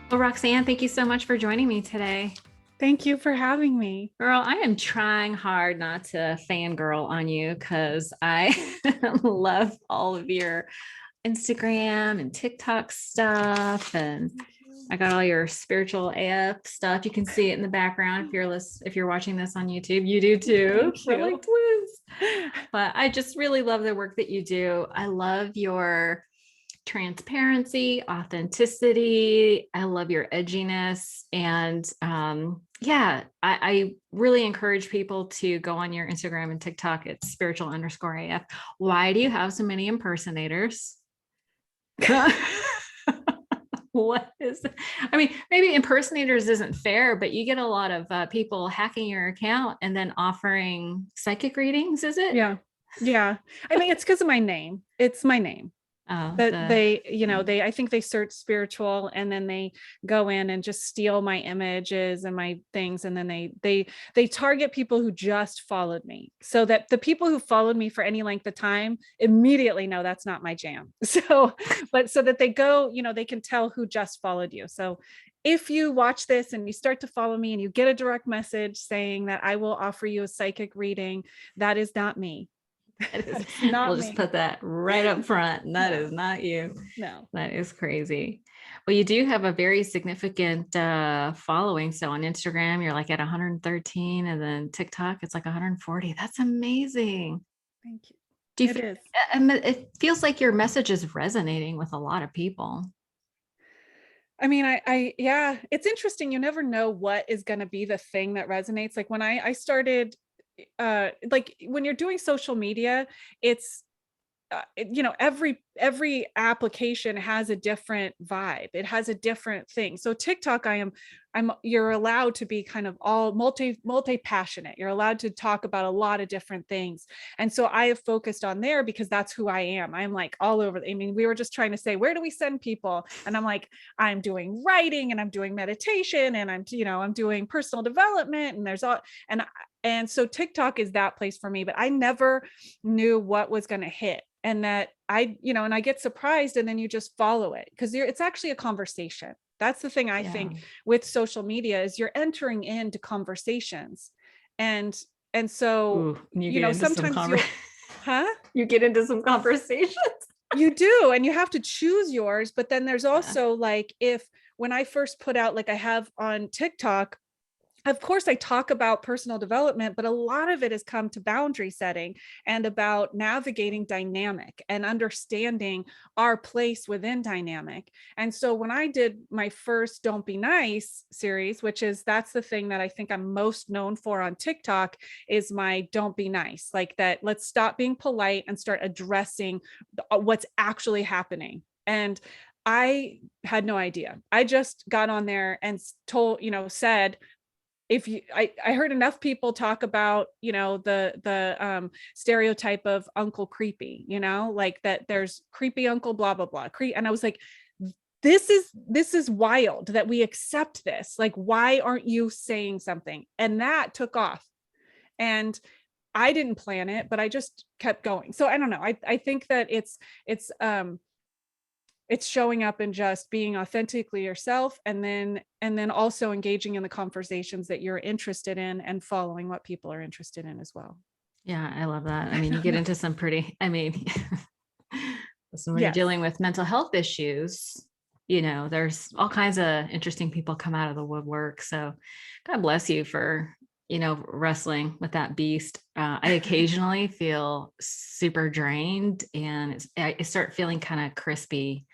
Well, Roxanne, thank you so much for joining me today. Thank you for having me. Girl, I am trying hard not to fangirl on you because I love all of your Instagram and TikTok stuff. And Thank you. I got all your spiritual AF stuff. You can see it in the background if you're watching this on YouTube. You do too. Thank We're like you. twins. But I just really love the work that you do. I love your transparency, authenticity. I love your edginess. And yeah, I really encourage people to go on your Instagram and TikTok. It's spiritual_AF. Why do you have so many impersonators? What is I mean, maybe impersonators isn't fair, but you get a lot of people hacking your account and then offering psychic readings, is it? Yeah. Yeah. I mean, it's because of my name. It's my name. Oh, That the yeah. I think they search spiritual and then they go in and just steal my images and my things. And then they target people who just followed me, so that the people who followed me for any length of time immediately know that's not my jam. So, but so that they go, they can tell who just followed you. So if you watch this and you start to follow me and you get a direct message saying that I will offer you a psychic reading, that is not me. That is, It's not we'll just me. put that right up front. That No, is not you. no. That is crazy. Well, you do have a very significant following. So on Instagram, you're like at 113, and then TikTok, it's like 140. That's amazing. Thank you. Do you It feel, is. it feels like your message is resonating with a lot of people? I mean, yeah, it's interesting. You never know what is going to be the thing that resonates. Like when I started, like when you're doing social media, it's every application has a different vibe. It has a different thing. So TikTok, I'm you're allowed to be kind of all multi passionate. You're allowed to talk about a lot of different things. And so I have focused on there because that's who I am. I'm like all over. I mean, we were just trying to say, where do we send people? And I'm like, I'm doing writing and I'm doing meditation and I'm doing personal development, and there's all and so TikTok is that place for me, but I never knew what was going to hit. And that and I get surprised, and then you just follow it because it's actually a conversation. That's the thing I Yeah. think with social media is you're entering into conversations. And and so, Ooh, you get into some sometimes you'll, huh? you get into some conversations. You do, and you have to choose yours. But then there's Yeah. also like, if when I first put out, like I have on TikTok, of course I talk about personal development, but a lot of it has come to boundary setting and about navigating dynamic and understanding our place within dynamic. And so when I did my first Don't Be Nice series, that's the thing that I think I'm most known for on TikTok, is my Don't Be Nice, like that, let's stop being polite and start addressing what's actually happening. And I had no idea. I just got on there and said, if you I heard enough people talk about the stereotype of uncle creepy, like that there's creepy uncle blah blah blah, and I was like, this is wild that we accept this. Like, why aren't you saying something? And that took off, and I didn't plan it, but I just kept going. So I don't know, I think that it's showing up and just being authentically yourself, and then also engaging in the conversations that you're interested in and following what people are interested in as well. Yeah, I love that. I I mean, you don't get know. into some pretty, I mean, listen, when you're Yes. dealing with mental health issues, there's all kinds of interesting people come out of the woodwork. So God bless you for, wrestling with that beast. I occasionally feel super drained, and I start feeling kind of crispy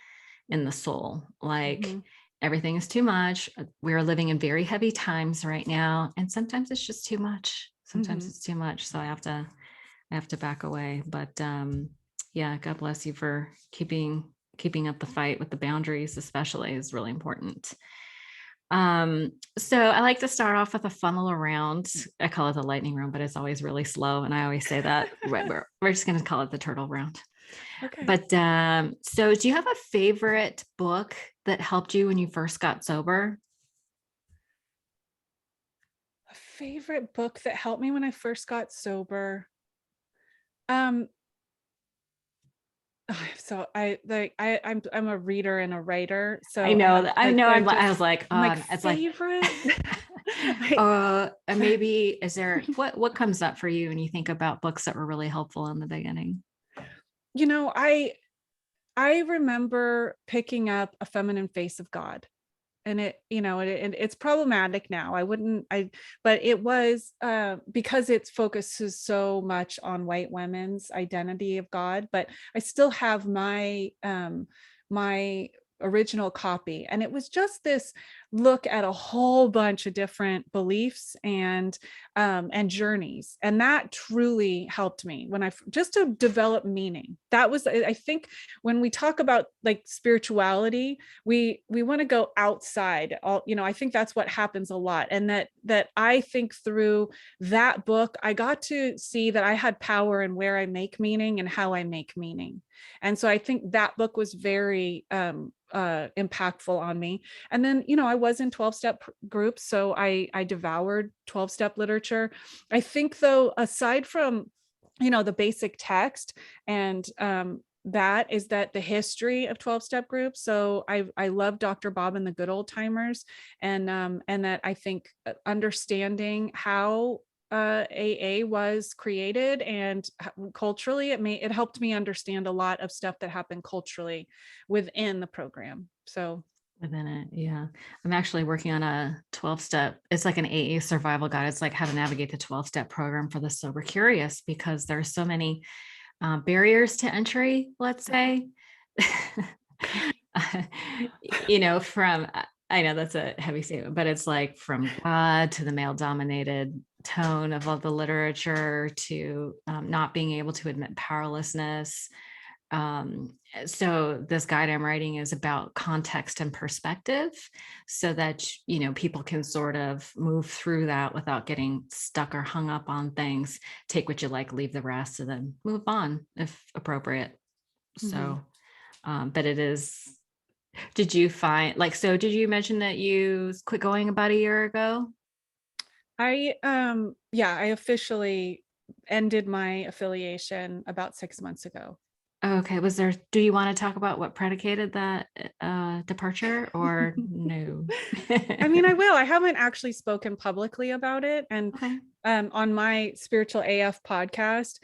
in the soul. Like Mhm. everything is too much. We're living in very heavy times right now. And sometimes it's just too much. Sometimes Mhm. it's too much. So I have to back away. But yeah, God bless you for keeping up the fight with the boundaries, especially, is really important. So I like to start off with a funnel around. I call it the lightning round, but it's always really slow. And I always say that we're just going to call it the turtle round. Okay. But so do you have a favorite book that helped you when you first got sober? A favorite book that helped me when I first got sober. Um, So I'm a reader and a writer. I So I know have that. I like, know. I I just, was like, I'm like it's like, favorite. I, and maybe is there what comes up for you when you think about books that were really helpful in the beginning? you know, I remember picking up A Feminine Face of God, and it's problematic now. But it was because it focuses so much on white women's identity of God, but I still have my original copy, and it was just this look at a whole bunch of different beliefs and journeys, and that truly helped me when just to develop meaning. That was, I think, when we talk about like spirituality, we want to go outside. I think that's what happens a lot, and that I think through that book I got to see that I had power in where I make meaning and how I make meaning. And so I think that book was very impactful on me. And then, I was in 12-step groups, so I devoured 12-step literature. I think, though, aside from the basic text and that is that the history of 12-step groups. So I love Dr. Bob and the Good Old Timers, and that I think understanding how AA was created and culturally, it helped me understand a lot of stuff that happened culturally within the program. So Within it, yeah. I'm actually working on a 12-step. It's like an AA survival guide. It's like how to navigate the 12-step program for the sober curious, because there's so many barriers to entry, let's say. From, I know that's a heavy statement, but it's like from God to the male dominated tone of all the literature to not being able to admit powerlessness. So this guide I'm writing is about context and perspective, so that people can sort of move through that without getting stuck or hung up on things. Take what you like, leave the rest, and then move on if appropriate. So but it is, did you find, like, so did you mention that you quit going about a year ago? I officially ended my affiliation about 6 months ago. Okay, do you want to talk about what predicated that departure, or no? I mean, I will. I haven't actually spoken publicly about it. And Okay. on my Spiritual AF podcast,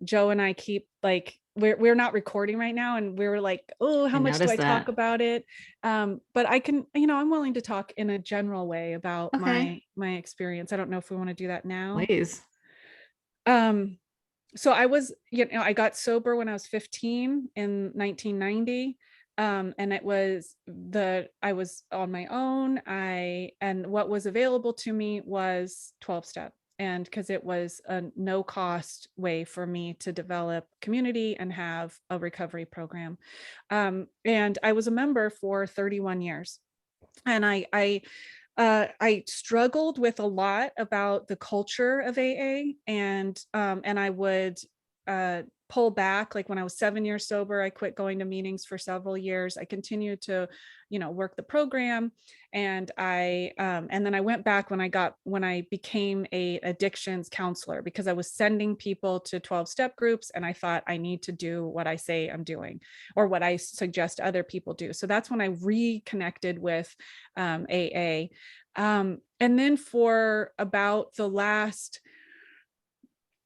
Joe and I keep like, we're not recording right now, and we were like, oh, how I much do I noticed talk that. about it? But I can, I'm willing to talk in a general way about Okay, my experience. I don't know if we want to do that now. please. Um, so I got sober when I was 15 in 1990. And I was on my own. And what was available to me was 12-step. And because it was a no cost way for me to develop community and have a recovery program. And I was a member for 31 years. And I struggled with a lot about the culture of AA, and I would pull back. Like when I was 7 years sober, I quit going to meetings for several years. I continued to, work the program, and and then I went back when I became a addictions counselor, because I was sending people to 12-step groups, and I thought I need to do what I say I'm doing, or what I suggest other people do. So that's when I reconnected with AA. And then for about the last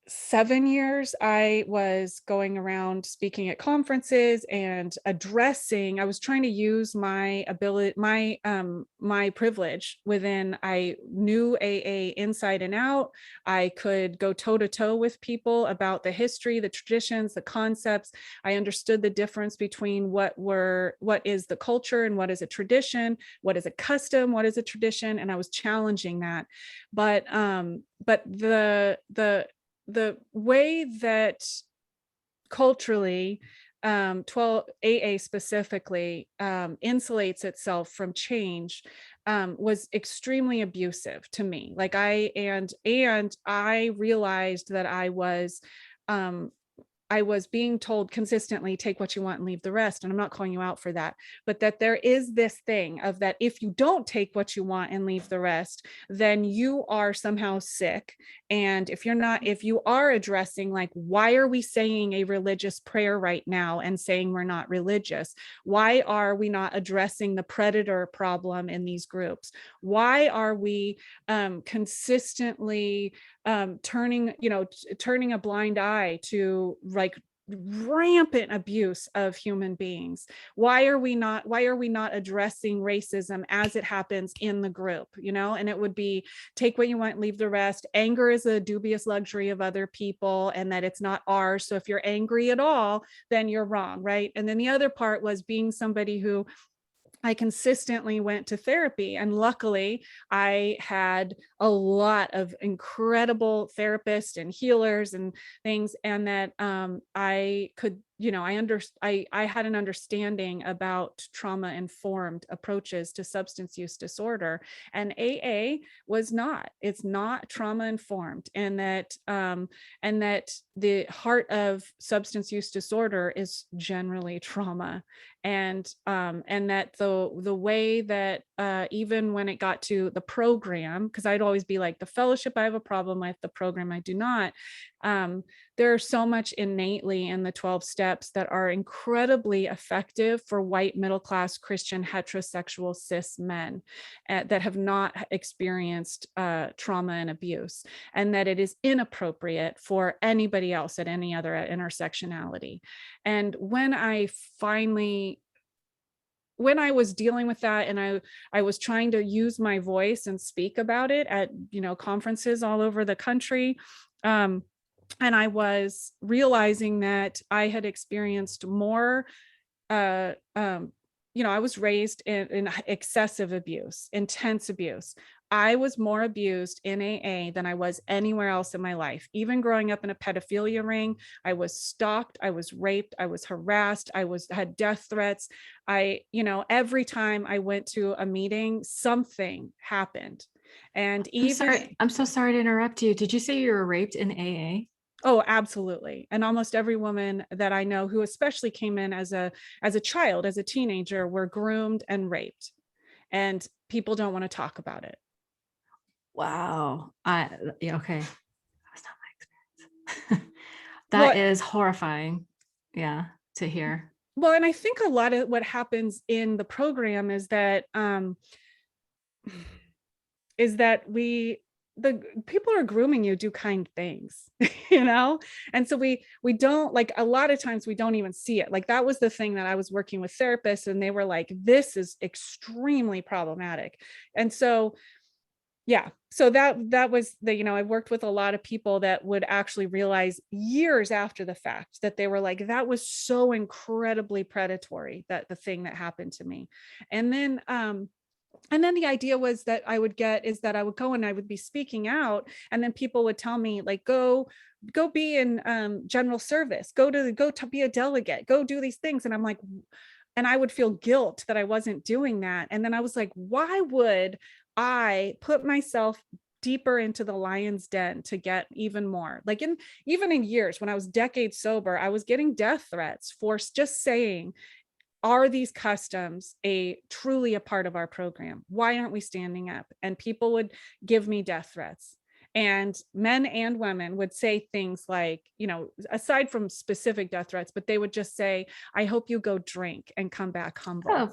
7 years, I was going around speaking at conferences and I was trying to use my ability, my privilege within. I knew AA inside and out. I could go toe to toe with people about the history, the traditions, the concepts. I understood the difference between what is the culture and what is a tradition, what is a custom, what is a tradition. And I was challenging that. But the way that culturally 12 AA specifically insulates itself from change was extremely abusive to me. Like I realized that um I was being told consistently, take what you want and leave the rest. And I'm not calling you out for that, but that there is this thing of that if you don't take what you want and leave the rest, then you are somehow sick. And if you're not, if you are addressing, like, why are we saying a religious prayer right now and saying we're not religious? Why are we not addressing the predator problem in these groups? Why are we consistently turning a blind eye to like rampant abuse of human beings? Why are we not addressing racism as it happens in the group? And it would be, take what you want, leave the rest. Anger is a dubious luxury of other people, and that it's not ours. So if you're angry at all, then you're wrong, right? And then the other part was being somebody who I consistently went to therapy. And luckily, I had a lot of incredible therapists and healers and things. And that I could, I had an understanding about trauma-informed approaches to substance use disorder. And AA it's not trauma-informed. And that the heart of substance use disorder is generally trauma. And that the way that even when it got to the program, because I'd always be like, the fellowship I have a problem with, the program I do not. There's so much innately in the 12 steps that are incredibly effective for white middle-class Christian heterosexual cis men that have not experienced trauma and abuse, and that it is inappropriate for anybody else at any other intersectionality. And when I was dealing with that, and I was trying to use my voice and speak about it at conferences all over the country, and I was realizing that I had experienced more I was raised in excessive abuse, intense abuse. I was more abused in AA than I was anywhere else in my life. Even growing up in a pedophilia ring, I was stalked, I was raped, I was harassed, had death threats. Every time I went to a meeting, something happened. And I'm so sorry to interrupt you. Did you say you were raped in AA? Oh, absolutely. And almost every woman that I know who especially came in as a child, as a teenager, were groomed and raped. And people don't want to talk about it. Wow. Yeah, okay. That's not my experience. That is horrifying. Yeah, to hear. Well, and I think a lot of what happens in the program is that the people are grooming you do kind things, and so we don't, like, a lot of times we don't even see it. Like, that was the thing that I was working with therapists, and they were like, this is extremely problematic. And so so that was I worked with a lot of people that would actually realize years after the fact that they were like, that was so incredibly predatory, that the thing that happened to me. And then the idea was that I would go and I would be speaking out, and then people would tell me, like, go be in general service, go to be a delegate, go do these things. And I'm like, and I would feel guilt that I wasn't doing that. And then I was like, why would I put myself deeper into the lion's den to get even more? Like, even in years when I was decades sober, I was getting death threats for just saying, are these customs truly a part of our program? Why aren't we standing up? And people would give me death threats. And men and women would say things like, aside from specific death threats, but they would just say, I hope you go drink and come back humble.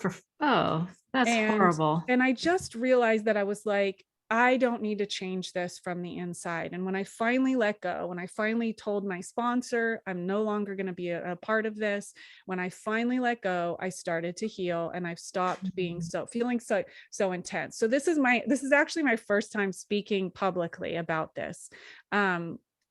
That's horrible. And I just realized that I was like, I don't need to change this from the inside. And when I finally let go, when I finally told my sponsor, I'm no longer going to be a part of this, when I finally let go, I started to heal, and I've stopped feeling so intense. So this is actually my first time speaking publicly about this.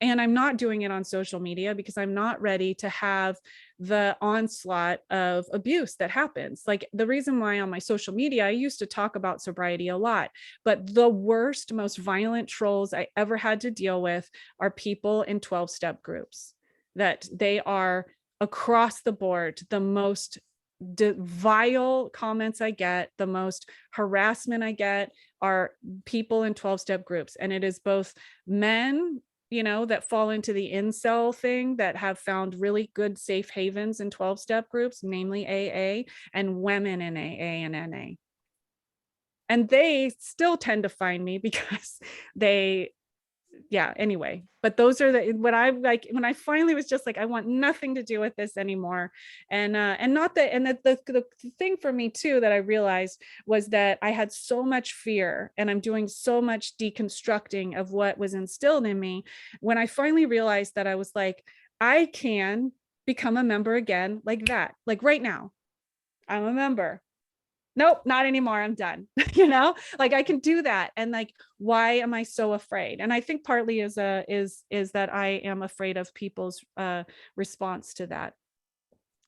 And I'm not doing it on social media because I'm not ready to have the onslaught of abuse that happens. Like, the reason why on my social media, I used to talk about sobriety a lot, but the worst, most violent trolls I ever had to deal with are people in 12-step groups, that they are across the board the most vile comments I get, the most harassment I get, are people in 12-step groups. And it is both men that fall into the incel thing, that have found really good safe havens in 12-step groups, namely AA, and women in AA and NA. And they still tend to find me because they, anyway, but those are what I like when I finally was just like, I want nothing to do with this anymore. And not that, and that the thing for me too, that I realized was that I had so much fear, and I'm doing so much deconstructing of what was instilled in me. When I finally realized that, I was like, I can become a member again, like that, like right now, I'm a member. Nope, not anymore, I'm done. Like I can do that. And like, why am I so afraid? And I think partly is that I am afraid of people's response to that.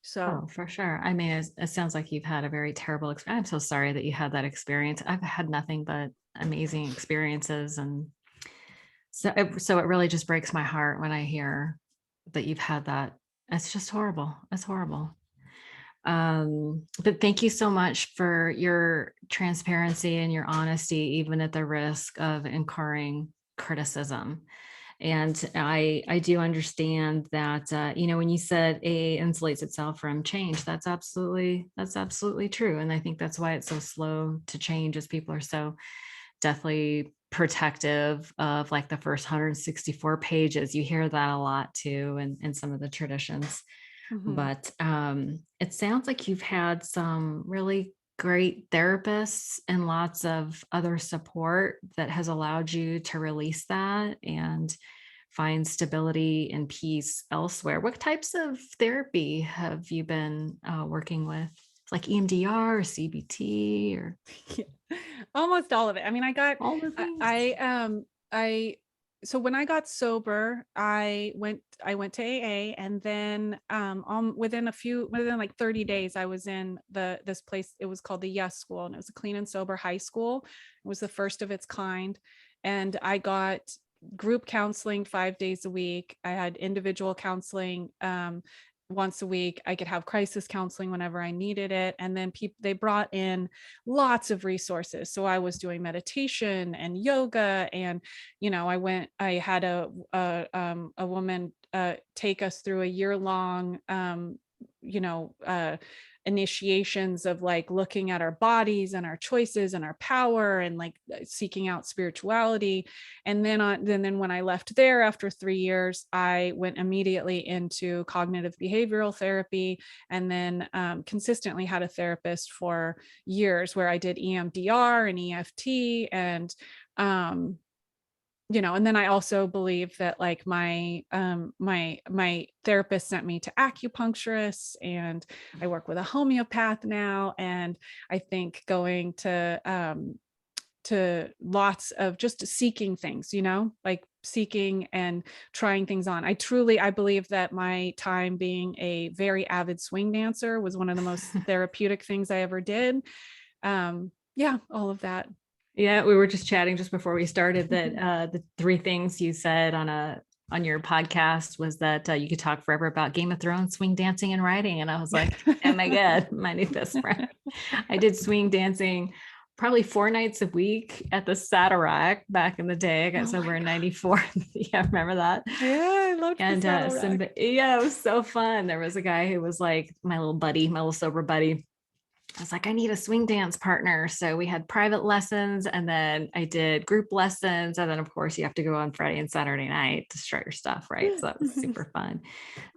So Oh, for sure. I mean, it sounds like you've had a very terrible experience. I'm so sorry that you had that experience. I've had nothing but amazing experiences. And so it really just breaks my heart when I hear that you've had that. It's just horrible. It's horrible. But thank you so much for your transparency and your honesty, even at the risk of incurring criticism. And I do understand that, when you said AA insulates itself from change, that's absolutely true. And I think that's why it's so slow to change, as people are so deathly protective of like the first 164 pages. You hear that a lot too, in some of the traditions. mhm. But it sounds like you've had some really great therapists and lots of other support that has allowed you to release that and find stability and peace elsewhere. What types of therapy have you been working with? Like EMDR or CBT or Almost all of it. I mean, all the things? I so when I got sober, I went to AA, and then within like 30 days, I was in this place. It was called the Yes School, and it was a clean and sober high school. It was the first of its kind. And I got group counseling 5 days a week. I had individual counseling once a week. I could have crisis counseling whenever I needed it. And then they brought in lots of resources. So I was doing meditation and yoga, and I had a woman take us through a year-long initiations of like looking at our bodies and our choices and our power, and like seeking out spirituality. And then when I left there after 3 years, I went immediately into cognitive behavioral therapy, and then consistently had a therapist for years, where I did EMDR and EFT, and and then I also believe that like my therapist sent me to acupuncturists, and I work with a homeopath now. And I think going to lots of just seeking things, like seeking and trying things on. I believe that my time being a very avid swing dancer was one of the most therapeutic things I ever did. All of that. Yeah, we were just chatting just before we started that the three things you said on your podcast was that you could talk forever about Game of Thrones, swing dancing, and writing. And I was like, oh my God, my new best friend. I did swing dancing probably 4 nights a week at the Satellite back in the day. I got sober in 94. Yeah, remember that? Yeah, I loved And the it was so fun. There was a guy who was like my little buddy, my little sober buddy. I was like, I need a swing dance partner. So we had private lessons, and then I did group lessons. And then, of course, you have to go on Friday and Saturday night to start your stuff, right? So that was super fun.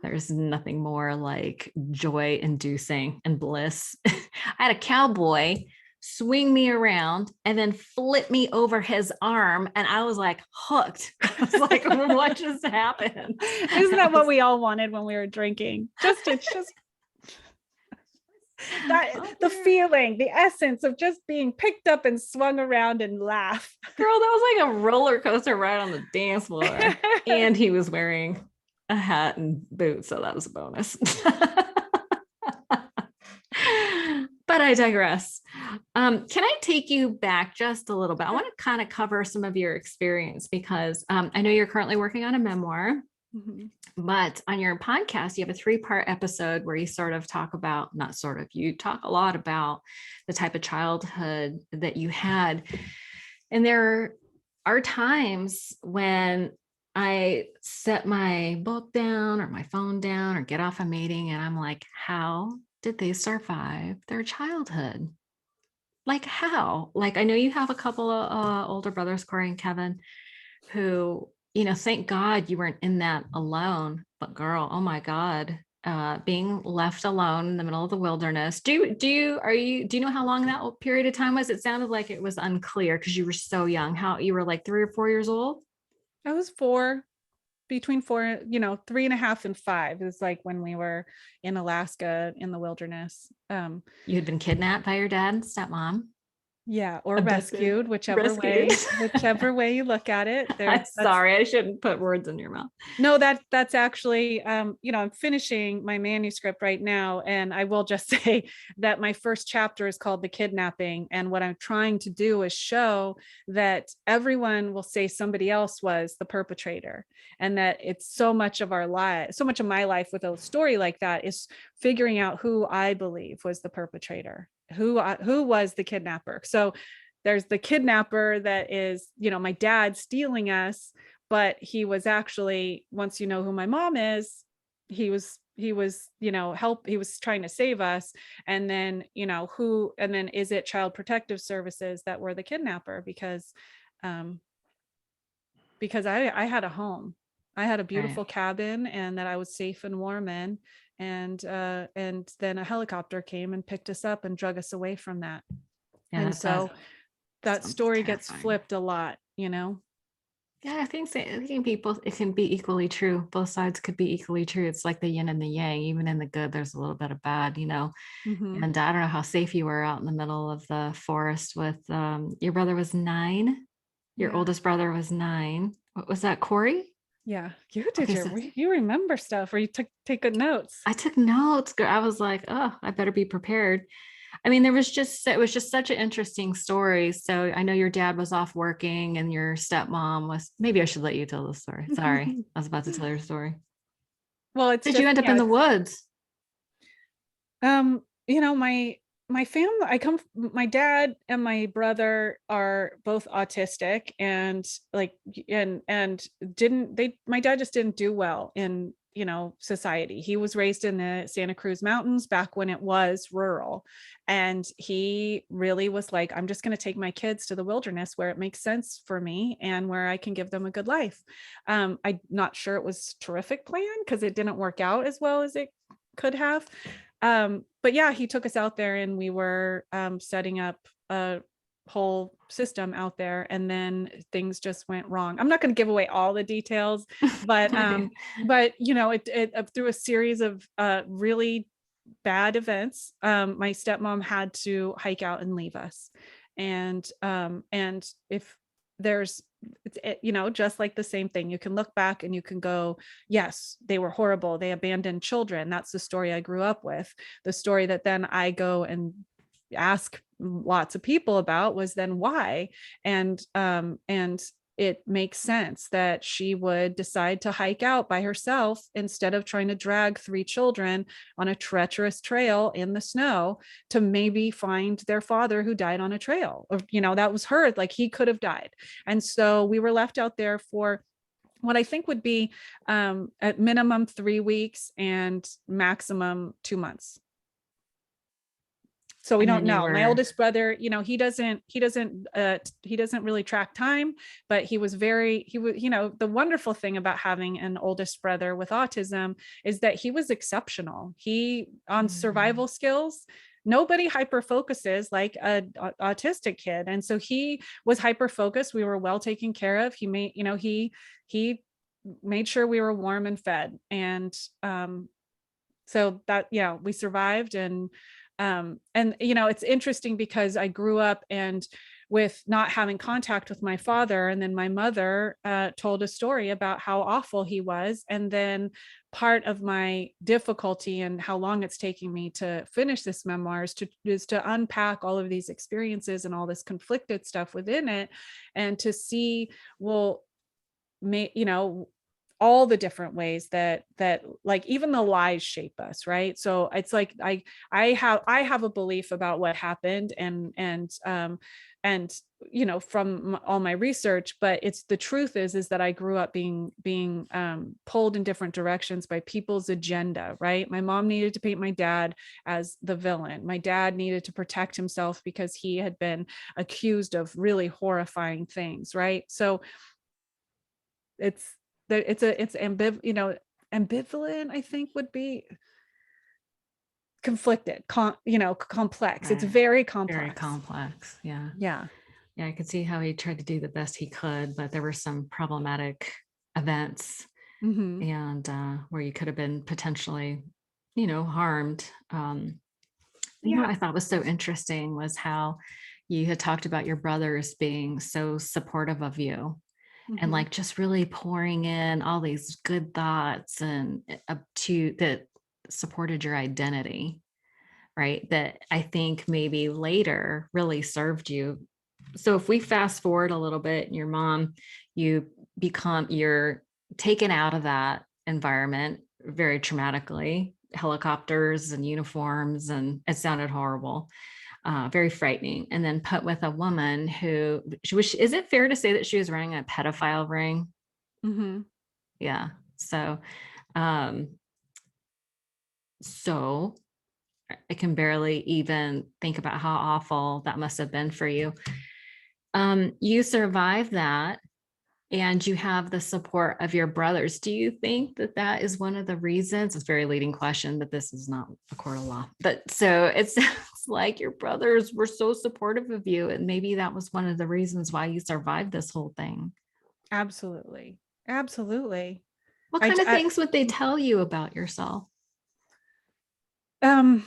There's nothing more like joy inducing and bliss. I had a cowboy swing me around and then flip me over his arm. And I was like hooked. I was like, what just happened? Isn't that what we all wanted when we were drinking? Just the feeling, the essence of just being picked up and swung around and laugh. Girl, that was like a roller coaster ride on the dance floor. And he was wearing a hat and boots, so that was a bonus. But I digress. Can I take you back just a little bit? I want to kind of cover some of your experience, because I know you're currently working on a memoir. Mm-hmm. But on your podcast, you have a 3-part episode where you you talk a lot about the type of childhood that you had. And there are times when I set my book down or my phone down or get off a meeting and I'm like, how did they survive their childhood? Like how? Like I know you have a couple of older brothers, Corey and Kevin, who, thank God you weren't in that alone. But girl, oh my God, being left alone in the middle of the wilderness. Do you know how long that period of time was? It sounded like it was unclear because you were so young. How you were like 3 or 4 years old? I was between four, 3.5 and 5 is like when we were in Alaska in the wilderness. You had been kidnapped by your dad and stepmom. Yeah, or Abducted, rescued, rescued. whichever way you look at it. I'm That's sorry, I shouldn't put words in your mouth. no, that's actually, I'm finishing my manuscript right now, and I will just say that my first chapter is called The Kidnapping, and what I'm trying to do is show that everyone will say somebody else was the perpetrator, and that it's so much of our life, so much of my life with a story like that is figuring out who I believe was the perpetrator, who was the kidnapper. So there's the kidnapper that is, my dad stealing us, but he was actually, once you know who my mom is, he was he was trying to save us. And then is it Child Protective Services that were the kidnapper? Um because I had a home, I had a Right. beautiful cabin, and that I was safe and warm in, and then a helicopter came and picked us up and drug us away from that. Yeah, And that so that sounds story gets terrifying. flipped a lot. Yeah, I think people, it can be equally true. Both sides could be equally true. It's like the yin and the yang. Even in the good, there's a little bit of bad. Hmm. And I don't know how safe you were out in the middle of the forest with your brother was 9. Your Yeah. oldest brother was 9. What was that, Corey? Yeah, Okay, so you remember stuff, or you take good notes. I took notes. I was like, oh, I better be prepared. I mean, it was just such an interesting story. So I know your dad was off working and your stepmom was, maybe I should let you tell the story. Sorry. I was about to tell your story. Well, it's Did you just, end up in the woods? my family, my dad and my brother are both autistic, and like, and didn't they my dad just didn't do well in society. He was raised in the Santa Cruz Mountains back when it was rural, and he really was like, I'm just going to take my kids to the wilderness where it makes sense for me and where I can give them a good life. I'm not sure it was a terrific plan because it didn't work out as well as it could have. But yeah, he took us out there, and we were setting up a whole system out there, and then things just went wrong. I'm not going to give away all the details, but it through a series of really bad events, my stepmom had to hike out and leave us. And if there's just like the same thing, you can look back and you can go, yes, they were horrible, they abandoned children. That's the story I grew up with. The story that then I go and ask lots of people about was then why. And it makes sense that she would decide to hike out by herself instead of trying to drag 3 children on a treacherous trail in the snow to maybe find their father who died on a trail. Or, that was her, like, he could have died. And so we were left out there for what I think would be at minimum 3 weeks and maximum 2 months. So we And don't then you know. My were, oldest brother, he doesn't really track time, but he was the wonderful thing about having an oldest brother with autism is that he was exceptional. He, on survival skills, nobody hyper focuses like a autistic kid. And so he was hyper focused. We were well taken care of. He made sure we were warm and fed. And so that, yeah, we survived. And it's interesting because I grew up and with not having contact with my father, and then my mother told a story about how awful he was. And then part of my difficulty and how long it's taking me to finish this memoir is to unpack all of these experiences and all this conflicted stuff within it, and to see, well, all the different ways that like even the lies shape us, right? So it's like I have a belief about what happened, and from all my research, but it's the truth is that I grew up being pulled in different directions by people's agenda, right? My mom needed to paint my dad as the villain. My dad needed to protect himself because he had been accused of really horrifying things, right? So it's ambivalent, I think would be conflicted, complex. It's Right. very Very complex. complex. Yeah. Yeah. Yeah. I could see how he tried to do the best he could, but there were some problematic events Hmm. and where you could have been potentially, harmed. Yeah. What I thought was so interesting was how you had talked about your brothers being so supportive of you and Hmm. like just really pouring in all these good thoughts and up to that supported your identity, right? That I think maybe later really served you. So if we fast forward a little bit, and your mom, you're taken out of that environment very traumatically, helicopters and uniforms, and it sounded horrible, very frightening. And then put with a woman who is it fair to say that she was running a pedophile ring? Hmm. Yeah. So, um, so I can barely even think about how awful that must have been for you. You survived that and you have the support of your brothers. Do you think that that is one of the reasons? It's a very leading question, but this is not a court of law. But so it sounds like your brothers were so supportive of you, and maybe that was one of the reasons why you survived this whole thing. Absolutely. Absolutely. What I, kind of I things would they tell you about yourself? um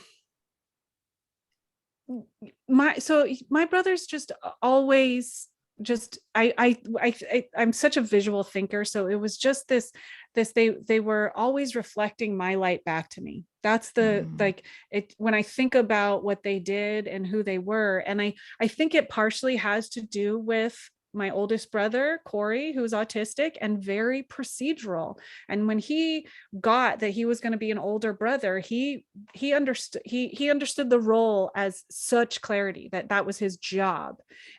my brothers just always just I'm such a visual thinker, so it was just this they were always reflecting my light back to me. That's the Mm, like it when I think about what they did and who they were. And I think it partially has to do with my oldest brother Corey, who's autistic and very procedural. And when he got that he was going to be an older brother, he understood the role as such clarity that that was his job.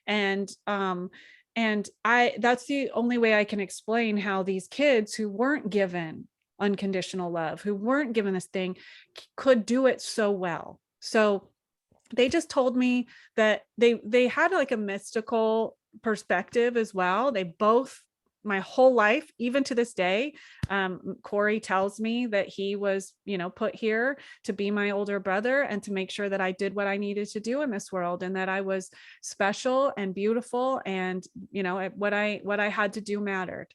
And um and i that's the only way I can explain how these kids who weren't given unconditional love, who weren't given this thing, could do it so well. So they just told me that they had like a mystical perspective as well. They both, my whole life, even to this day, Corey tells me that he was, put here to be my older brother and to make sure that I did what I needed to do in this world, and that I was special and beautiful, and what I had to do mattered.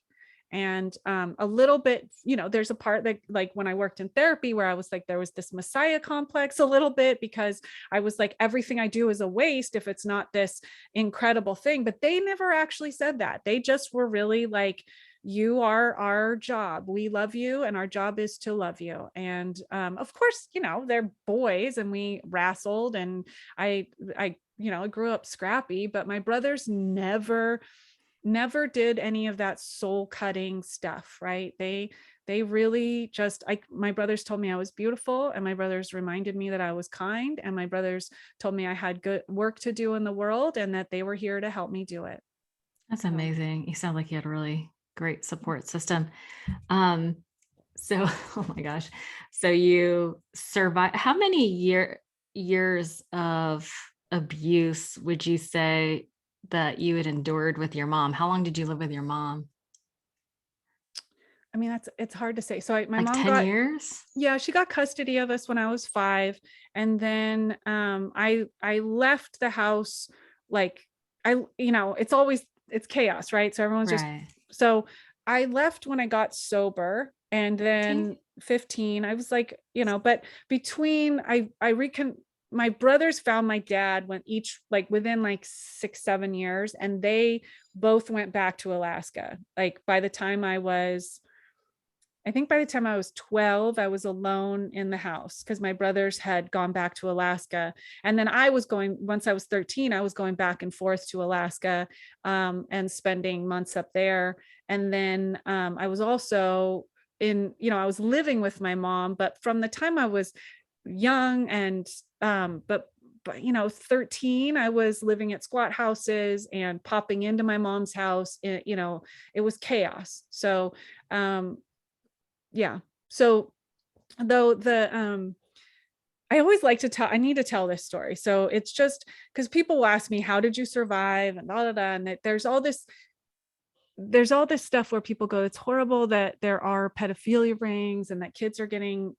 And a little bit, there's a part that, like, when I worked in therapy, where I was like, there was this messiah complex a little bit, because I was like, everything I do is a waste if it's not this incredible thing. But they never actually said that. They just were really like, you are our job. We love you, and our job is to love you. And of course, they're boys, and we wrestled, and I grew up scrappy, but my brothers never did any of that soul cutting stuff, right? They really just, my brothers told me I was beautiful, and my brothers reminded me that I was kind, and my brothers told me I had good work to do in the world, and that they were here to help me do it. that's So amazing. You sound like you had a really great support system. Um, so, oh my gosh. So you survived, how many years of abuse would you say that you had endured with your mom? How long did you live with your mom? I mean, it's hard to say. So my Like mom 10 got, years? yeah, she got custody of us when I was 5. And then I left the house, like, it's chaos, right? So everyone's just, Right. so I left when I got sober. And Okay. then 15, I was like, but between I recon my brothers found my dad when each, like, within like 6 7 years, and they both went back to Alaska. Like, I think by the time I was 12, I was alone in the house because my brothers had gone back to Alaska. And then once I was 13, I was going back and forth to Alaska, and spending months up there. And then I was also I was living with my mom, but from the time I was young and but 13, I was living at squat houses and popping into my mom's house. It was chaos. So yeah. So though I always like to tell, I need to tell this story. So it's just because people will ask me, how did you survive? And blah, blah, blah. And there's all this stuff where people go, it's horrible that there are pedophilia rings and that kids are getting,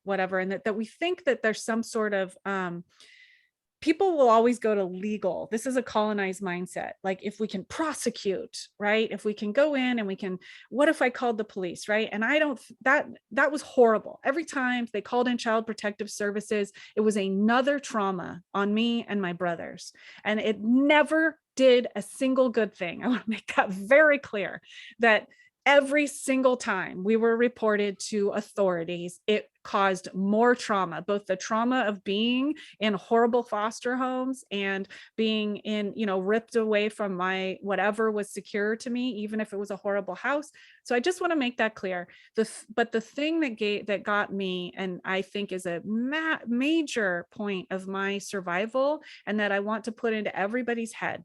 whatever. And that we think that there's some sort of, people will always go to legal. This is a colonized mindset. Like if we can prosecute, right? If we can go in and we can, what if I called the police, right? And I don't, that was horrible. Every time they called in child protective services, it was another trauma on me and my brothers. And it never did a single good thing. I want to make that very clear, that every single time we were reported to authorities, it caused more trauma, both the trauma of being in horrible foster homes and being ripped away from my whatever was secure to me, even if it was a horrible house. So I just want to make that clear. But the thing that got me, and I think is a major point of my survival, and that I want to put into everybody's head,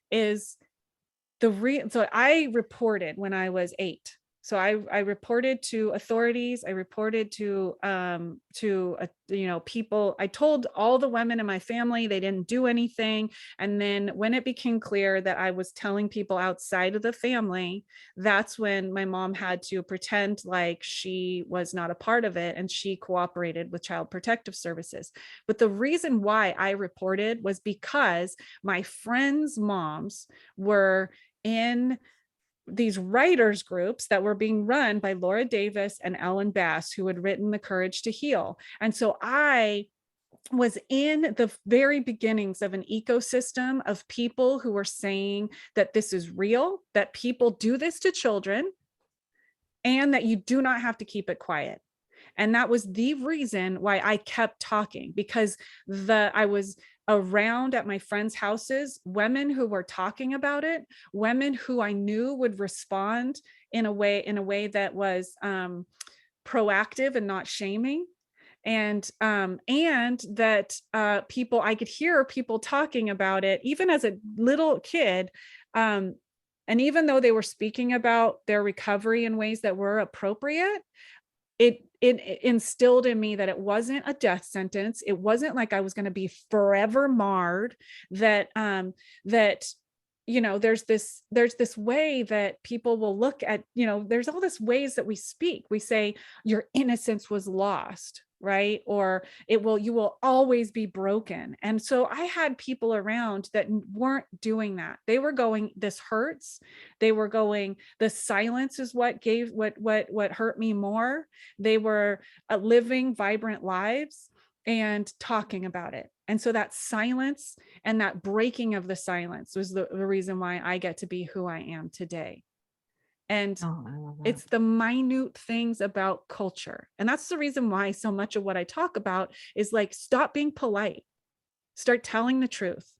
is so I reported when I was 8. So I reported to authorities. I reported to people. I told all the women in my family. They didn't do anything. And then when it became clear that I was telling people outside of the family, that's when my mom had to pretend like she was not a part of it, and she cooperated with Child Protective Services. But the reason why I reported was because my friends' moms were in these writers groups that were being run by Laura Davis and Ellen Bass, who had written The Courage to Heal. And so I was in the very beginnings of an ecosystem of people who were saying that this is real, that people do this to children, and that you do not have to keep it quiet. And that was the reason why I kept talking, because I was around at my friends' houses, women who were talking about it, women who I knew would respond in a way that was proactive and not shaming. And that people, I could hear people talking about it, even as a little kid. And even though they were speaking about their recovery in ways that were appropriate, it instilled in me that it wasn't a death sentence. It wasn't like I was going to be forever marred, that there's this way that people will look at, there's all this ways that we speak. We say your innocence was lost, right? Or you will always be broken. And so I had people around that weren't doing that. They were going, this hurts. They were going, the silence is what hurt me more. They were living vibrant lives and talking about it. And so that silence and that breaking of the silence was the reason why I get to be who I am today. And I love that. it's the minute things about culture. And that's the reason why so much of what I talk about is like, stop being polite, start telling the truth,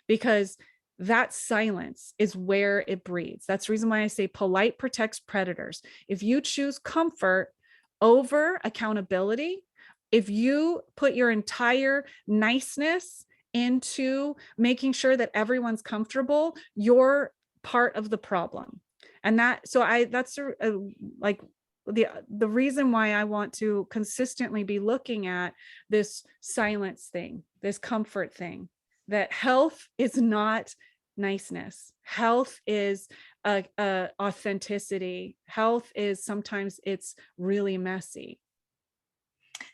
because that silence is where it breeds. That's the reason why I say polite protects predators. If you choose comfort over accountability, if you put your entire niceness into making sure that everyone's comfortable, you're part of the problem. And that's like the reason why I want to consistently be looking at this silence thing, this comfort thing, that health is not niceness. Health is authenticity. Health is sometimes it's really messy.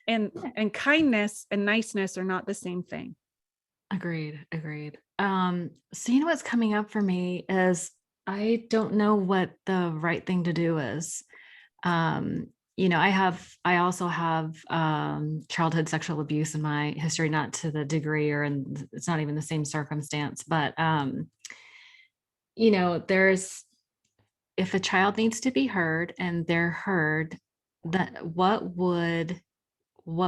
And kindness and niceness are not the same thing. Agreed. So what's coming up for me is I don't know what the right thing to do is. I also have childhood sexual abuse in my history, not to the degree, and it's not even the same circumstance, but there's, if a child needs to be heard and they're heard, that what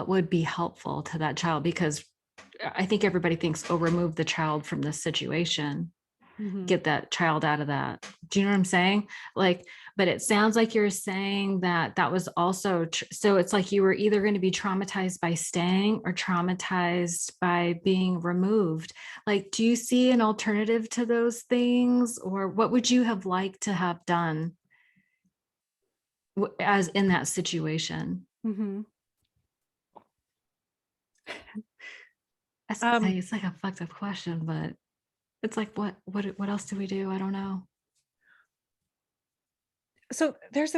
would be helpful to that child? Because I think everybody thinks, oh, remove the child from this situation. Mhm. get that child out of that. Do you know what I'm saying? Like, but it sounds like you're saying that that was also, so it's like you were either going to be traumatized by staying or traumatized by being removed. Like, do you see an alternative to those things, or what would you have liked to have done as in that situation? Mhm. Hey, it's like a fucked up question, but it's like, what else do we do? I don't know. So there's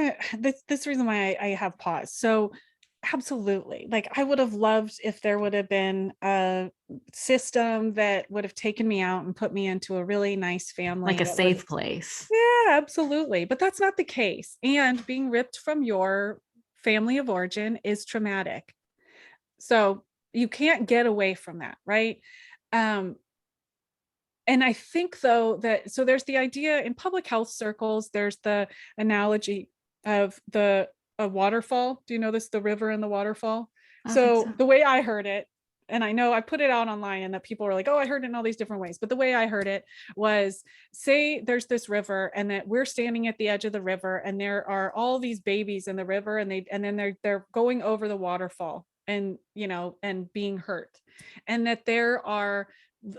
this reason why I have pause. So absolutely. Like I would have loved if there would have been a system that would have taken me out and put me into a really nice Like family a that was, safe place. yeah, absolutely. But that's not the case. And being ripped from your family of origin is traumatic. So you can't get away from that, right? Um, and I think though that so there's the idea in public health circles, there's the analogy of the a waterfall. Do you know this? The river and the waterfall. I don't think So so. the way I heard it, and I know I put it out online and that people were like, oh, I heard it in all these different ways. But the way I heard it was say there's this river and that we're standing at the edge of the river and there are all these babies in the river and then they're going over the waterfall and and being hurt. And that there are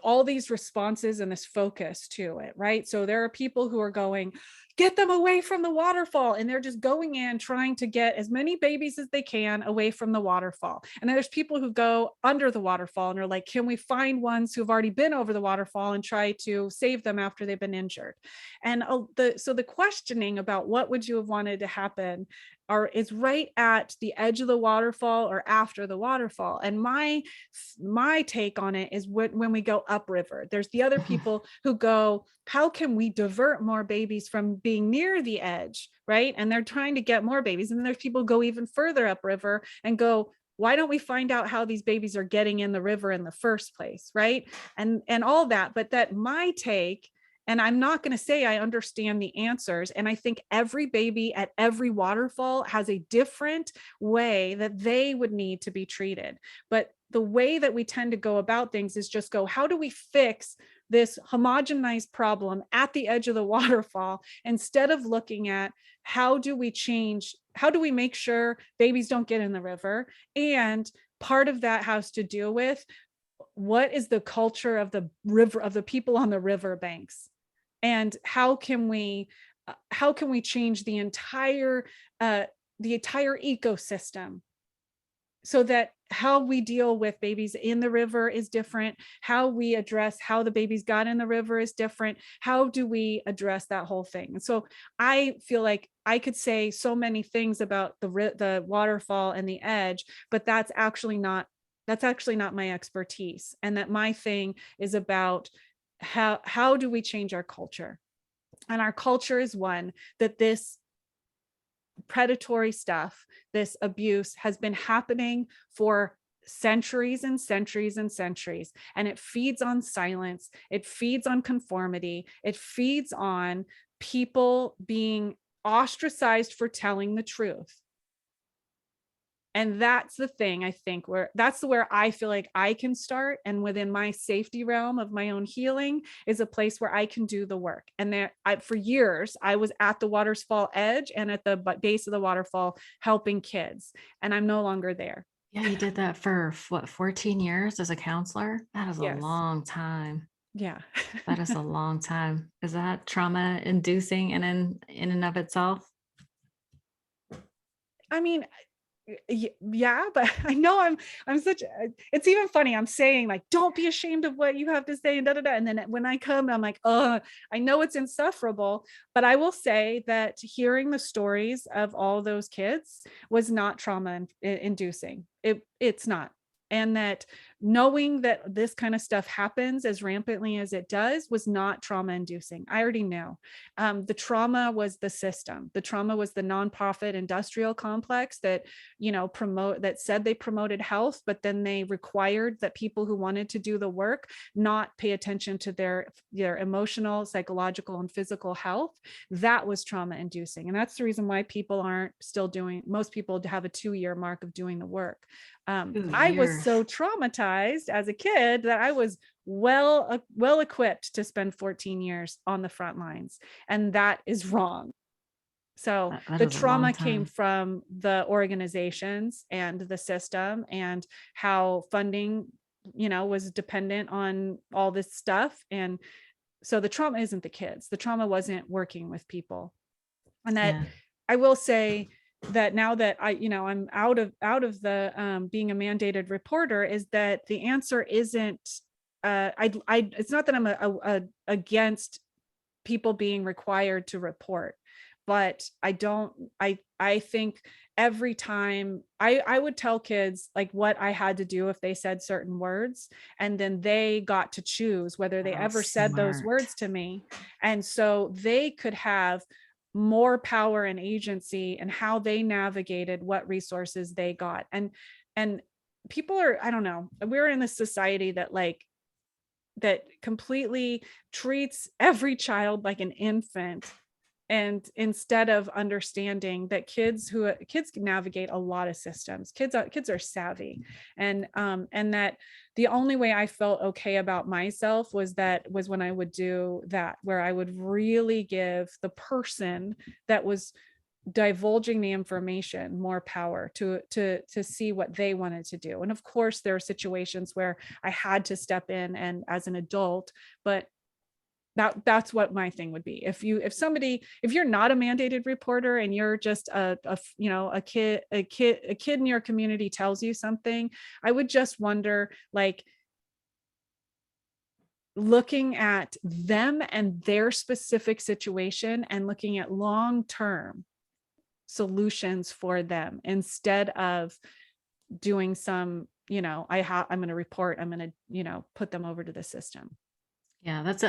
all these responses and this focus to it, right? So there are people who are going, get them away from the waterfall. And they're just going in trying to get as many babies as they can away from the waterfall. And then there's people who go under the waterfall and are like, can we find ones who've already been over the waterfall and try to save them after they've been injured? And so the questioning about what would you have wanted to happen is right at the edge of the waterfall or after the waterfall. And my take on it is when we go upriver, there's the other people who go, how can we divert more babies from being near the edge, right? And they're trying to get more babies. And then there's people who go even further upriver and go, why don't we find out how these babies are getting in the river in the first place, right? And all that. But that my take, and I'm not going to say I understand the answers. And I think every baby at every waterfall has a different way that they would need to be treated. But the way that we tend to go about things is just go, how do we fix this homogenized problem at the edge of the waterfall instead of looking at how do we make sure babies don't get in the river? And part of that has to do with what is the culture of the river, of the people on the river banks, and how can we change uh, the entire ecosystem so that how we deal with babies in the river is different, how we address how the babies got in the river is different, how do we address that whole thing? And so I feel like I could say so many things about the waterfall and the edge, but that's actually not my expertise. And that my thing is about how do we change our culture? And our culture is one that this predatory stuff, this abuse has been happening for centuries and centuries and centuries. And it feeds on silence. It feeds on conformity. It feeds on people being ostracized for telling the truth. And that's the thing, I think, where I feel like I can start. And within my safety realm of my own healing is a place where I can do the work. And for years, I was at the waterfall edge and at the base of the waterfall helping kids. And I'm no longer there. Yeah, you did that for what, 14 years as a counselor? That is a Yes. long time. Yeah. That is a long time. Is that trauma inducing in and of itself? I mean, yeah, but I know I'm such it's even funny, I'm saying like don't be ashamed of what you have to say and da da da, and then when I come I'm like, oh, I know it's insufferable. But I will say that hearing the stories of all those kids was not trauma inducing. It's not. And that knowing that this kind of stuff happens as rampantly as it does was not trauma inducing. I already knew. The trauma was the system. The trauma was the nonprofit industrial complex that that said they promoted health, but then they required that people who wanted to do the work not pay attention to their emotional, psychological, and physical health. That was trauma inducing. And that's the reason why people aren't still doing, most people have a 2-year mark of doing the work. 2 I was years. so traumatized as a kid that I was well equipped to spend 14 years on the front lines. And that is wrong. So That the is a long trauma came time. from the organizations and the system, and how funding, was dependent on all this stuff. And so the trauma isn't the kids. The trauma wasn't working with people. And that, Yeah. I will say that now that I'm out of the being a mandated reporter, is that the answer isn't it's not that I'm against people being required to report, but I think every time I would tell kids like what I had to do if they said certain words, and then they got to choose whether they Oh, ever said those smart. words to me. And so they could have more power and agency in how they navigated what resources they got. And people are, I don't know, we're in a society that completely treats every child like an infant, and instead of understanding that kids can navigate a lot of systems. Kids are savvy. And that the only way I felt okay about myself was when I would do that, where I would really give the person that was divulging the information more power to see what they wanted to do. And of course there are situations where I had to step in and as an adult, but that's what my thing would be. If you're not a mandated reporter and you're just a kid in your community tells you something, I would just wonder, like, looking at them and their specific situation and looking at long-term solutions for them, instead of doing some, I'm going to report, I'm going to, put them over to the system. Yeah, it's,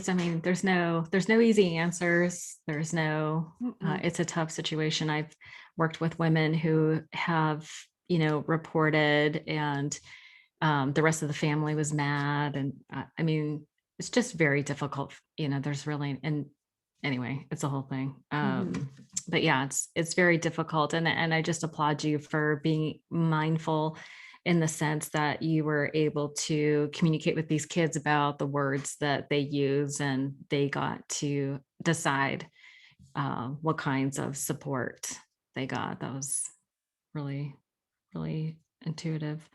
I mean, there's no easy answers. There's no, it's a tough situation. I've worked with women who have, reported, and the rest of the family was mad. And I mean, it's just very difficult. There's really, and anyway, it's a whole thing. But yeah, it's very difficult. And I just applaud you for being mindful, in the sense that you were able to communicate with these kids about the words that they use, and they got to decide what kinds of support they got. That was really, really intuitive.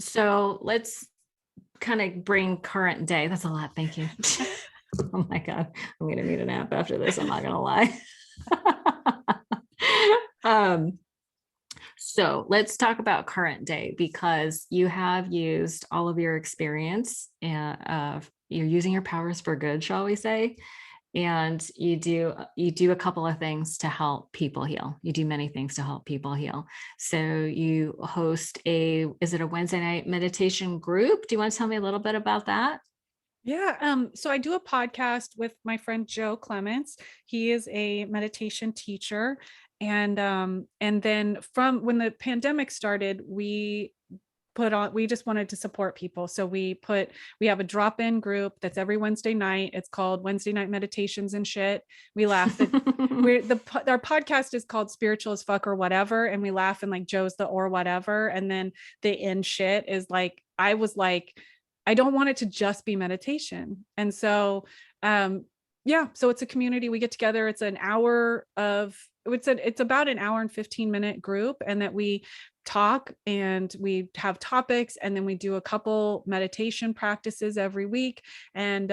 So let's kind of bring current day. That's a lot. Thank you. Oh my God. I'm going to need a nap after this. I'm not going to lie. So let's talk about current day, because you have used all of your experience, and you're using your powers for good, shall we say? And you do a couple of things to help people heal. You do many things to help people heal. So you host is it a Wednesday night meditation group? Do you want to tell me a little bit about that? Yeah. So I do a podcast with my friend Joe Clements. He is a meditation teacher. And then from when the pandemic started, we just wanted to support people. So we have a drop-in group that's every Wednesday night. It's called Wednesday Night Meditations and Shit. We laugh at our podcast is called Spiritual as Fuck or Whatever. And we laugh, and like Joe's the or whatever. And then the in shit is like, I was like, I don't want it to just be meditation. And so, so it's a community. We get together. It's about an hour and 15-minute group, and that we talk and we have topics, and then we do a couple meditation practices every week. And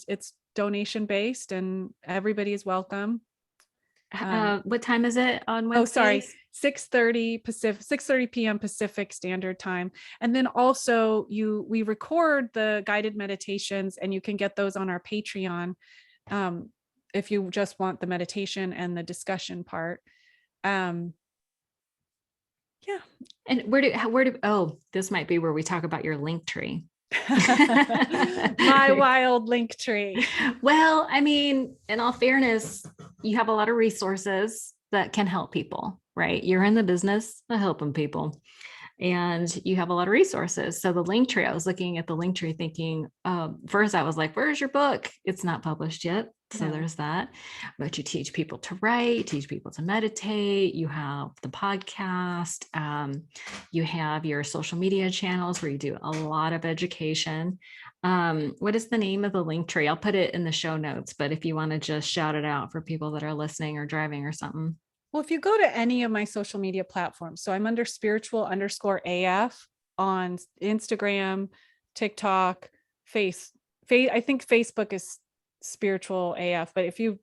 it's donation based, and everybody is welcome. What time is it on Wednesdays? Oh, sorry, 6:30 p.m. Pacific Standard Time. And then also we record the guided meditations, and you can get those on our Patreon if you just want the meditation and the discussion part. Yeah. And this might be where we talk about your link tree. My wild link tree. Well, I mean, in all fairness, you have a lot of resources that can help people, right? You're in the business of helping people. and you have a lot of resources. So the link tree, I was looking at the link tree thinking, first I was like, where's your book? It's not published yet. So No. there's that. But you teach people to write, teach people to meditate. You have the podcast. You have your social media channels where you do a lot of education. What is the name of the link tree? I'll put it in the show notes, but if you want to just shout it out for people that are listening or driving or something. Well, if you go to any of my social media platforms, so I'm under spiritual_AF on Instagram, TikTok, I think Facebook is spiritual AF, but if you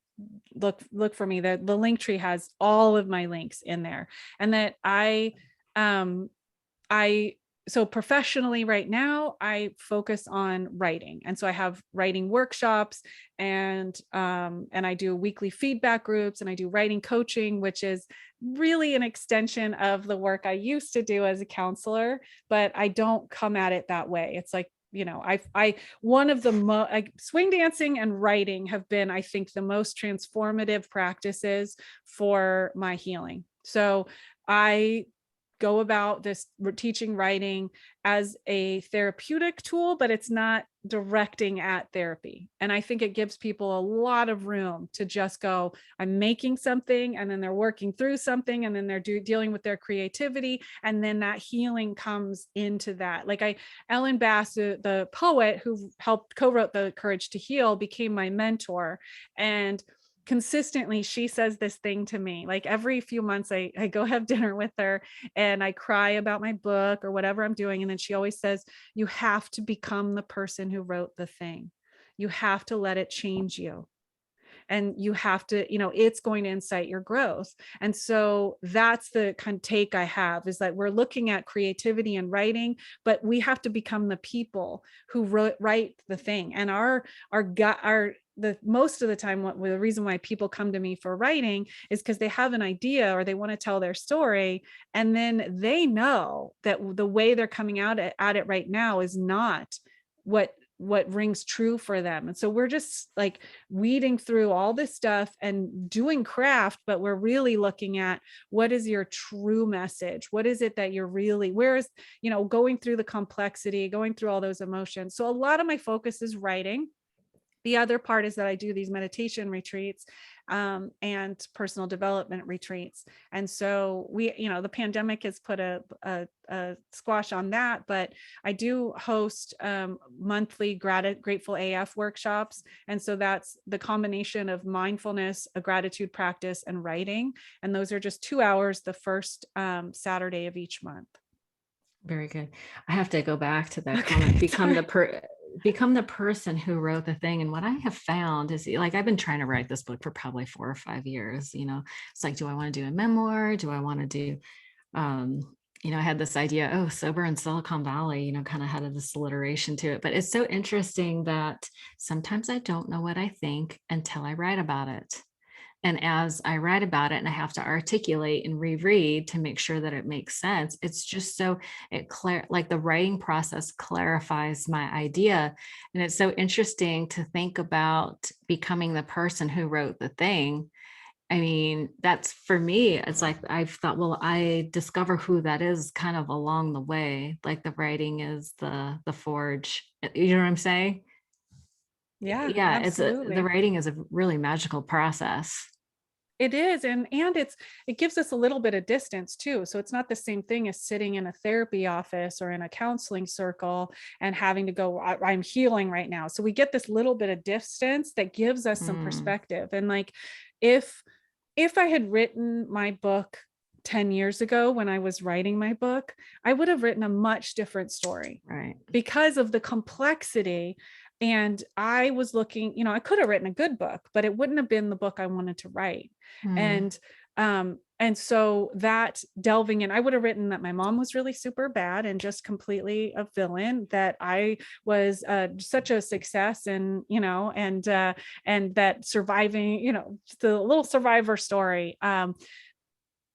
look for me, the link tree has all of my links in there. And that um so professionally right now, I focus on writing. And so I have writing workshops, and I do weekly feedback groups, and I do writing coaching, which is really an extension of the work I used to do as a counselor, but I don't come at it that way. It's like, I one of the swing dancing and writing have been, I think, the most transformative practices for my healing. So I go about this teaching writing as a therapeutic tool, but it's not directing at therapy. And I think it gives people a lot of room to just go, I'm making something, and then they're working through something, and then they're dealing with their creativity. And then that healing comes into that. Like Ellen Bass, the poet who helped co-wrote The Courage to Heal, became my mentor. And consistently she says this thing to me, like every few months I go have dinner with her, and I cry about my book or whatever I'm doing, and then she always says, you have to become the person who wrote the thing. You have to let it change you, and you have to, it's going to incite your growth. And so that's the kind of take I have, is that we're looking at creativity and writing, but we have to become the people who write the thing. And the most of the time, the reason why people come to me for writing is because they have an idea or they want to tell their story, and then they know that the way they're coming out at it right now is not what rings true for them. And so we're just like weeding through all this stuff and doing craft, but we're really looking at, what is your true message? What is it that you're really, going through the complexity, going through all those emotions. So a lot of my focus is writing. The other part is that I do these meditation retreats and personal development retreats. And so the pandemic has put a squash on that, but I do host monthly Grateful AF workshops. And so that's the combination of mindfulness, a gratitude practice, and writing. And those are just 2 hours the first Saturday of each month. Very good. I have to go back to that comment, become the person who wrote the thing. And what I have found is, like, I've been trying to write this book for probably 4 or 5 years. It's like, do I want to do a memoir? Do I want to do, I had this idea, sober in Silicon Valley, kind of had this alliteration to it. But it's so interesting that sometimes I don't know what I think until I write about it. And as I write about it and I have to articulate and reread to make sure that it makes sense, it's just like the writing process clarifies my idea. And it's so interesting to think about becoming the person who wrote the thing. I mean, that's, for me, it's like, I've thought, well, I discover who that is kind of along the way. Like the writing is the forge. You know what I'm saying? Yeah, Yeah, absolutely. the writing is a really magical process. It is. And it gives us a little bit of distance too. So it's not the same thing as sitting in a therapy office or in a counseling circle and having to go, I'm healing right now. So we get this little bit of distance that gives us some perspective. And like, if I had written my book 10 years ago when I was writing my book, I would have written a much different story, Right. because of the complexity. And I was looking, I could have written a good book, but it wouldn't have been the book I wanted to write. And so that delving in, I would have written that my mom was really super bad and just completely a villain, that I was such a success, and, and that surviving, the little survivor story.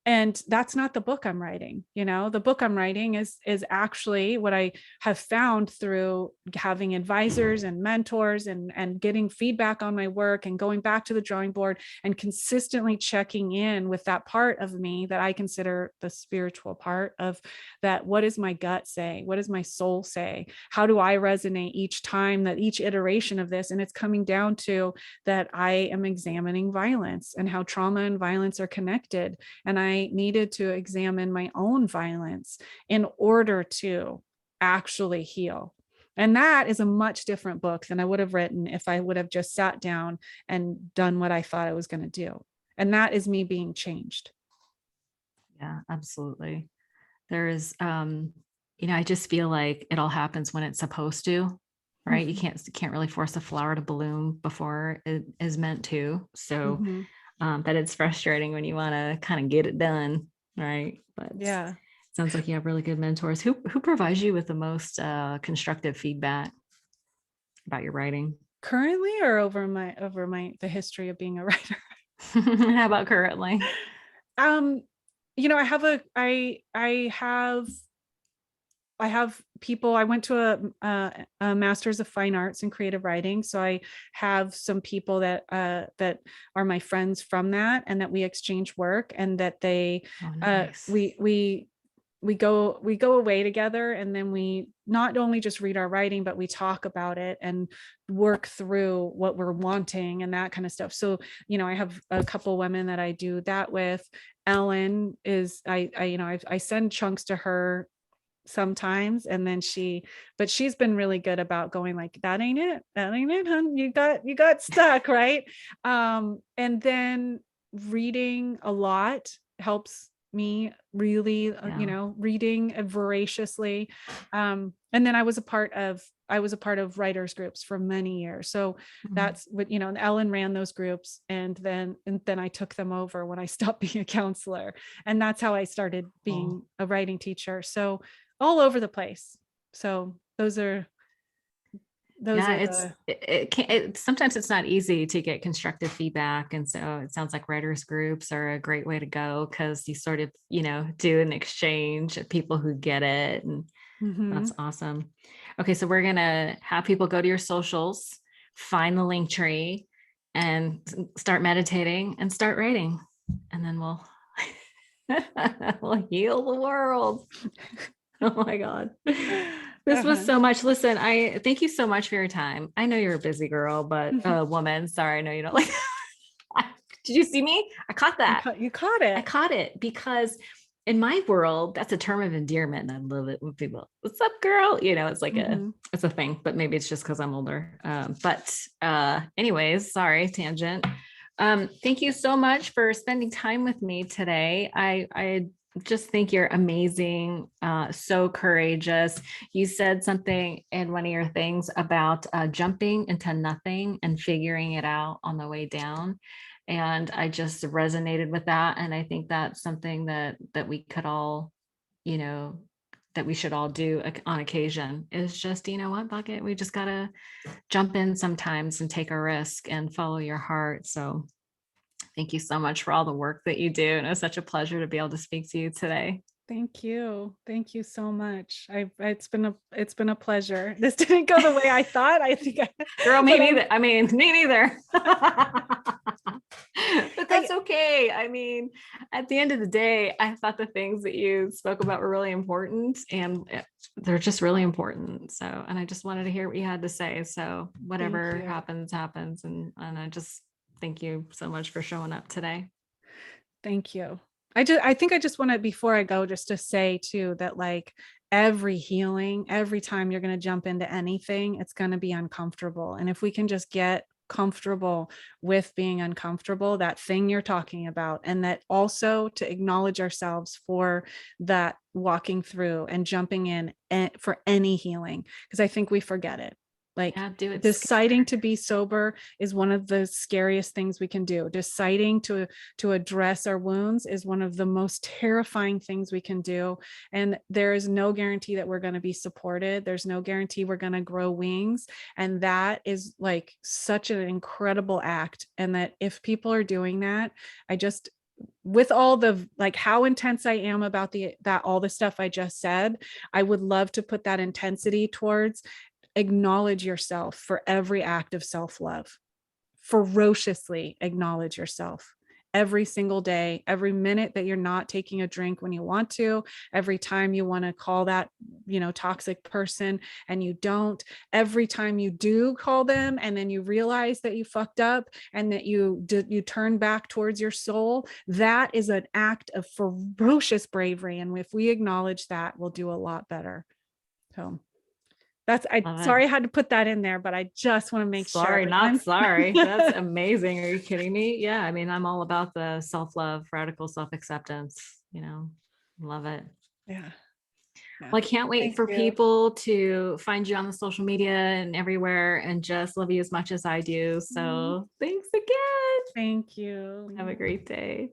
And that's not the book I'm writing. The book I'm writing is actually what I have found through having advisors and mentors and getting feedback on my work and going back to the drawing board and consistently checking in with that part of me that I consider the spiritual part of that. What does my gut say? What does my soul say? How do I resonate each time, that each iteration of this? And it's coming down to that I am examining violence and how trauma and violence are connected. And I needed to examine my own violence in order to actually heal. And that is a much different book than I would have written if I would have just sat down and done what I thought I was going to do. And that is me being changed. Yeah, absolutely. There is, I just feel like it all happens when it's supposed to, right? You can't really force a flower to bloom before it is meant to. So that it's frustrating when you want to kind of get it done, right? But Yeah. sounds like you have really good mentors. Who provides you with the most constructive feedback about your writing? Currently, or over the history of being a writer? How about currently? I have people. I went to a master's of fine arts in creative writing, so I have some people that are my friends from that, and that we exchange work, and that they Nice. We go away together, and then we not only just read our writing, but we talk about it and work through what we're wanting and that kind of stuff. So I have a couple women that I do that with. Ellen is I send chunks to her sometimes, and then but she's been really good about going like, that ain't it, hun, you got stuck, right? And then reading a lot helps me really, reading voraciously. And then I was a part of writers groups for many years, so that's what Ellen ran those groups, and then I took them over when I stopped being a counselor, and that's how I started being a writing teacher. So all over the place. So those are sometimes it's not easy to get constructive feedback, and so it sounds like writers groups are a great way to go, because you sort of do an exchange of people who get it, and that's awesome. Okay, so we're gonna have people go to your socials, find the link tree, and start meditating and start writing, and then we'll we'll heal the world. Oh my God. This was so much. Listen, I thank you so much for your time. I know you're a busy girl, but woman, sorry, I know you don't like. Did you see me? I caught that. You caught it. I caught it, because in my world, that's a term of endearment. And I love it when people, what's up, girl? It's like it's a thing, but maybe it's just because I'm older. But anyways, sorry, tangent. Thank you so much for spending time with me today. I just think you're amazing, so courageous. You said something in one of your things about jumping into nothing and figuring it out on the way down. And I just resonated with that. And I think that's something that we could all, that we should all do on occasion, is just, what, Bucket, we just got to jump in sometimes and take a risk and follow your heart. So thank you so much for all the work that you do. And it was such a pleasure to be able to speak to you today. Thank you. Thank you so much. It's been a pleasure. This didn't go the way I thought. I think Girl, me neither. I mean, me neither. But that's okay. I mean, at the end of the day, I thought the things that you spoke about were really important, and they're just really important. So, and I just wanted to hear what you had to say. So whatever happens. And I just thank you so much for showing up today. Thank you. I think I just want to, before I go, just to say too, that like every healing, every time you're going to jump into anything, it's going to be uncomfortable. And if we can just get comfortable with being uncomfortable, that thing you're talking about, and that also to acknowledge ourselves for that, walking through and jumping in for any healing, because I think we forget it. Like, deciding to be sober is one of the scariest things we can do. Deciding to address our wounds is one of the most terrifying things we can do. And there is no guarantee that we're going to be supported. There's no guarantee we're going to grow wings. And that is like such an incredible act. And that if people are doing that, with all the like how intense I am about all the stuff I just said, I would love to put that intensity towards acknowledge yourself for every act of self-love. Ferociously acknowledge yourself every single day, every minute that you're not taking a drink when you want to, every time you want to call that, toxic person and you don't, every time you do call them and then you realize that you fucked up and that you turn back towards your soul, that is an act of ferocious bravery. And if we acknowledge that, we'll do a lot better. So Love it. sorry I had to put that in there, but I just want to make sure. Sorry, not sorry. That's amazing. Are you kidding me? Yeah. I mean, I'm all about the self-love, radical self-acceptance, love it. Yeah. Well, I can't wait Thank for you. people to find you on the social media and everywhere and just love you as much as I do. So thanks again. Thank you. Have a great day.